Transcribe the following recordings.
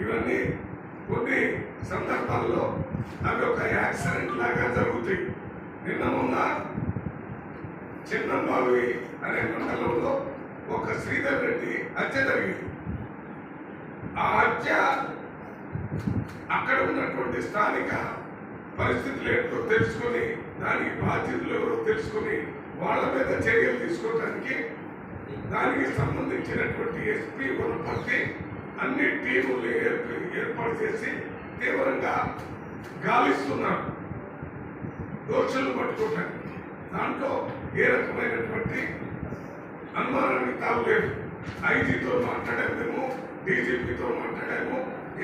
ఇవన్నీ కొన్ని సందర్భాల్లో అవి ఒక యాక్సిడెంట్ లాగా జరుగుతాయి. నిన్న మొన్న చిన్నంబావి అనే మండలంలో ఒక శ్రీధర్ రెడ్డి హత్య జరిగింది. ఆ హత్య అక్కడ ఉన్నటువంటి స్థానిక పరిస్థితులు ఏంటో తెలుసుకుని, దానికి బాధ్యతలు ఎవరో తెలుసుకుని వాళ్ళ మీద చర్యలు తీసుకోవడానికి దానికి సంబంధించినటువంటి ఎస్పీ వనపర్తి అన్ని టీములు ఏర్పాటు చేసి తీవ్రంగా గాలిస్తున్నారు దోషులను పట్టుకోవడానికి. దాంట్లో ఏ రకమైనటువంటి అనుమానానికి తావులేదు. ఐజీతో మాట్లాడాము, డీజీపీతో మాట్లాడాము,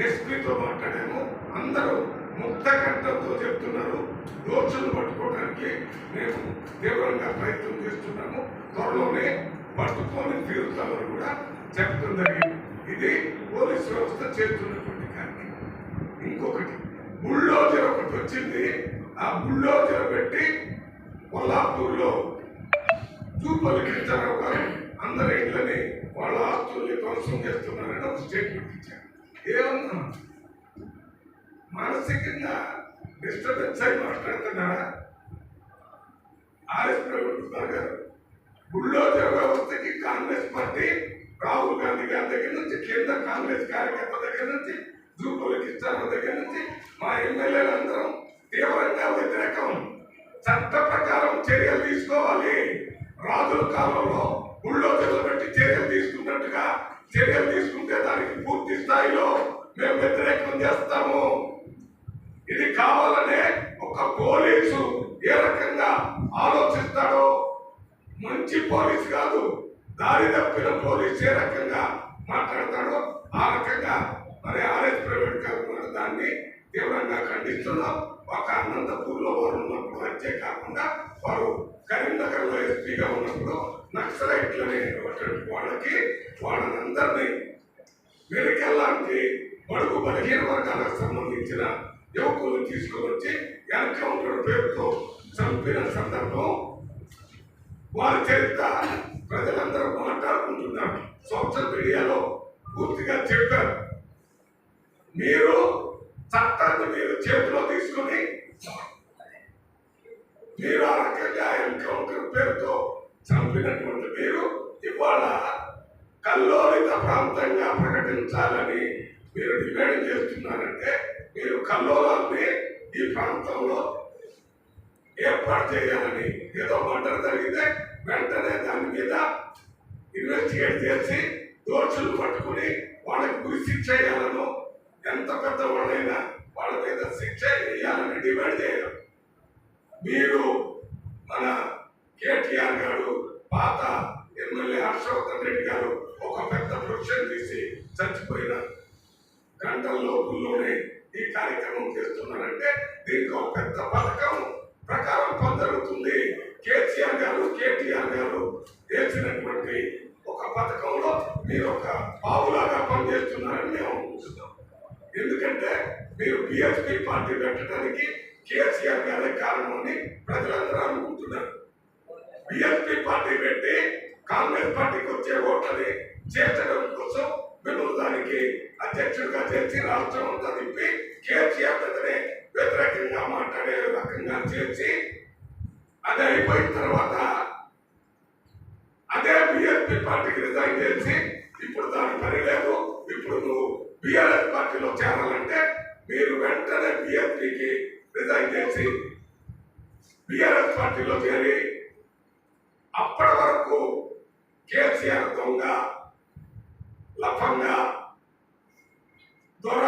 ఎస్పీతో మాట్లాడాము. అందరూ ముక్త కంఠంతో చెప్తున్నారు దోషులను పట్టుకోవడానికి మేము తీవ్రంగా ప్రయత్నం చేస్తున్నాము, త్వరలోనే పట్టుకొని తీరుతామని కూడా చెప్పడం జరిగింది. ఇది పోలీసు వ్యవస్థ చేస్తున్నటువంటి కార్యక్రమం. ఇంకొకటి బుల్డోజర్ ఒకటి వచ్చింది. ఆ బుల్డోజర్ పెట్టి కొల్లాపూర్లో జూపల్లికించారావు గారు అందరి ఇళ్ళని వాళ్ళ ఆస్తుల్ని ధ్వంసం చేస్తున్నారని ఒక స్టేట్మెంట్ ఇచ్చారు. ఏమన్నా మానసికంగా డిస్టర్బెన్స్ అయి మాట్లాడుతున్నారా? ఆర్ఎస్ ప్రవీణ్ కుమార్ గారు బుల్డోజర్ వ్యవస్థకి కాంగ్రెస్ పార్టీ రాహుల్ గాంధీ గారి దగ్గర నుంచి కింద కాంగ్రెస్ కార్యకర్త దగ్గర నుంచి జూపల్లికించారావు దగ్గర నుంచి మా ఎమ్మెల్యేలందరం తీవ్రంగా వ్యతిరేకం. చట్ట ప్రకారం చర్యలు తీసుకోవాలి. రాజుల కాలంలో బుల్డోజర్లు పెట్టి చర్యలు తీసుకున్నట్టుగా చర్యలు తీసుకుంటే దానికి పూర్తి స్థాయిలో మేము వ్యతిరేకం చేస్తాము. ఇది కావాలనే ఒక పోలీసు ఏ రకంగా ఆలోచిస్తాడో, మంచి పోలీసు కాదు, దారి తప్పిన పోలీసు ఏ రకంగా మాట్లాడతాడో ఆ రకంగా మరి ఆర్ఎస్ ప్రైవేట్ కాకుండా దాన్ని తీవ్రంగా ఖండిస్తున్నాం. ఒక అనంతపూర్లో వారు ఉన్నప్పుడు హత్య కాకుండా వారు కరీంనగర్లో ఎస్పీగా ఉన్నప్పుడు నక్సలైట్లని వాళ్ళనందరినీ మెరికెల్లాంటి బడుగు బలహీన వర్గాలకు సంబంధించిన యువకులను తీసుకొని వచ్చి ఎన్కౌంటర్ పేరుతో చంపిన సందర్భం వారి చరిత్ర ప్రజలందరూ మాట్లాడుకుంటున్నారు. సోషల్ మీడియాలో పూర్తిగా చెప్పారు. మీరు చట్టాన్ని మీరు చేతిలో తీసుకుని మీరు ఆ రకంగా ఎన్కౌంటర్ పేరుతో చంపినటువంటి మీరు ఇవాళ కల్లోలిత ప్రాంతంగా ప్రకటించాలని మీరు డిమాండ్ చేస్తున్నారంటే మీరు కల్లోలాన్ని ఈ ప్రాంతంలో ఏర్పాటు చేయాలని, ఏదో మంటలు జరిగితే వెంటనే దాని మీద ఇన్వెస్టిగేట్ చేసి దోషులు పట్టుకుని వాళ్ళకి గురి శిక్ష చేయాలను, ఎంత పెద్ద వాళ్ళైనా వాళ్ళ మీద శిక్ష వేయాలని డిమాండ్ చేయాలి. మీరు మన కేటీఆర్ గారు, పాత ఎమ్మెల్యే హర్షవర్ధన్ రెడ్డి గారు ఒక పెద్ద ప్రొఫెషన్ తీసి చచ్చిపోయిన గంటల లోపుల్లోనే ఈ కార్యక్రమం చేస్తున్నారంటే దీనికి ఒక పెద్ద పథకం ప్రకారం పని జరుగుతుంది. కేసీఆర్ గారు, కేటీఆర్ గారు వేసినటువంటి ఒక పథకంలో మీరు ఒక బావులాగా పనిచేస్తున్నారని మేము అనుకుంటున్నాం. ఎందుకంటే మీరు బీఎస్పీ పార్టీ పెట్టడానికి కేసీఆర్ గారే కారణమని ప్రజలందరూ అనుకుంటున్నారు. బీఎస్పీ పార్టీ పెట్టి కాంగ్రెస్ పార్టీకి వచ్చే ఓట్లని చేర్చడం కోసం మిమ్మల్ని దానికి అధ్యక్షుడిగా చేర్చి రాష్ట్రం అంతా తిప్పి కేసీఆర్ మీదనే వ్యతిరేకంగా మాట్లాడే రకంగా చేర్చి అది అయిపోయిన తర్వాత అదే బీఎస్పీ పార్టీకి రిజైన్ చేసి ఇప్పుడు దాని పని లేదు, ఇప్పుడు నువ్వు బీఆర్ఎస్ పార్టీలో చేరాలంటే మీరు వెంటనే బీఎస్పీకి రిజైన్ చేసి బీఆర్ఎస్ పార్టీలో చేరి అప్పటి వరకు కేసీఆర్ దొంగ, లఫంగా, దొర,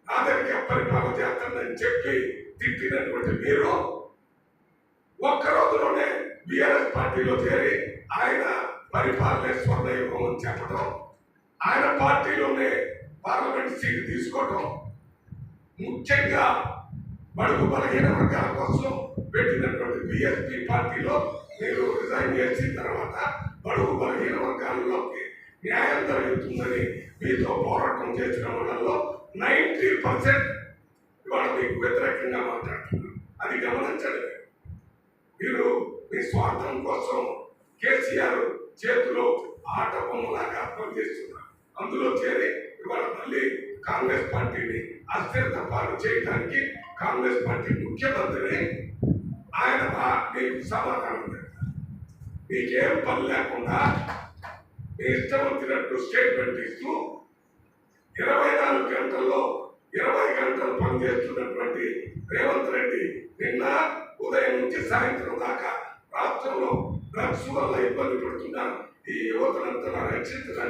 నాదరిక పరిపాలన చేస్తుందని చెప్పి తిట్టినటువంటి మీరు ఒక్క రోజులోనే బీఆర్ఎస్ పార్టీలో చేరి ఆయన పరిపాలన స్వర్ణయుగం అని చెప్పడం, ఆయన పార్టీలోనే పార్లమెంట్ సీట్ తీసుకోవడం, ముఖ్యంగా బడుగు బలహీన వర్గాల కోసం పెట్టినటువంటి బీఎస్పీ పార్టీలో మీరు రిజైన్ చేసిన తర్వాత బడుగు బలహీన వర్గాల్లోకి న్యాయం జరుగుతుందని మీతో పోరాటం చేసిన వాళ్ళలో 90% ఇవాళ మీకు వ్యతిరేకంగా మాట్లాడుతున్నారు. అది గమనించండి. మీరు మీ స్వార్థం కోసం కేసీఆర్ చేతిలో ఆట బొమ్మలాగా పనిచేస్తున్నారు. అందులో చేరి ఇవాళ మళ్ళీ కాంగ్రెస్ పార్టీని అస్థిరత పాలు చేయడానికి కాంగ్రెస్ పార్టీ ముఖ్యమంత్రిని ఆయన మీకు సమాధానం చెప్తారు. మీకేం పని లేకుండా మీ ఇష్టం వచ్చినట్టు స్టేట్మెంట్ ఇస్తూ 24 గంటల్లో 20 గంటలు పనిచేస్తున్నటువంటి రేవంత్ రెడ్డి నిన్న ఉదయం నుంచి సాయంత్రం దాకా రాష్ట్రంలో డ్రగ్స్ వల్ల ఇబ్బంది పడుతున్నారు ఈ యువతనంతా రక్షించడానికి